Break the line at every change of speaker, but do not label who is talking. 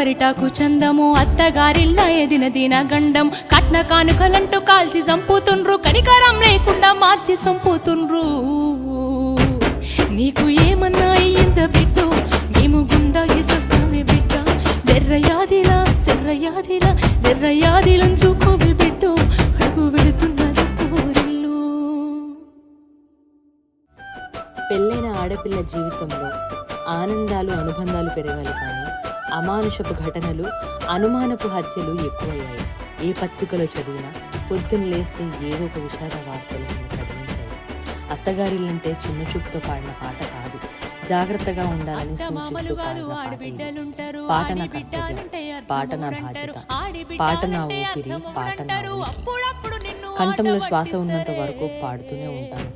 అరిటాకు చందము అత్తగారిల్ల ఎదిన దిన గండం కట్న కానుకలంటూ కాల్చి చంపుతుండ్రు కనికరం లేకుండా మార్చి చంపుతుండ్రు నీకు ఏమన్నా అయ్యింద బిడ్డో మేము గుండా వేసేస్తామే బిడ్డ జర్రయాదిలా జర్రయాదిలా జర్రయాదిలంచుకోవి బిడ్డో అడుగు పెడుతున్నది పోరిల్లు.
పెళ్ళైన ఆడపిల్ల జీవితంలో ఆనందాలు అనుబంధాలు పెరగాలి కానీ అమానుషపు ఘటనలు అనుమానపు హత్యలు ఎక్కువయ్యాయి. ఏ పత్రికలో చదివినా పొద్దున్న లేస్తే ఏదో ఒక విషాద వార్తలు కదిలించాయి. అత్తగారిల్లంటే చిన్న చూపుతో పాడిన పాట కాదు, జాగ్రత్తగా ఉండాలని సూచిస్తూ పాడిన పాట ఇది. పాట నా కర్తవ్యం, పాట నా బాధ్యత, పాట నా ఊపిరి, పాట నా ఊరికి. కంఠంలో శ్వాస ఉన్నంత వరకు పాడుతూనే ఉంటాను.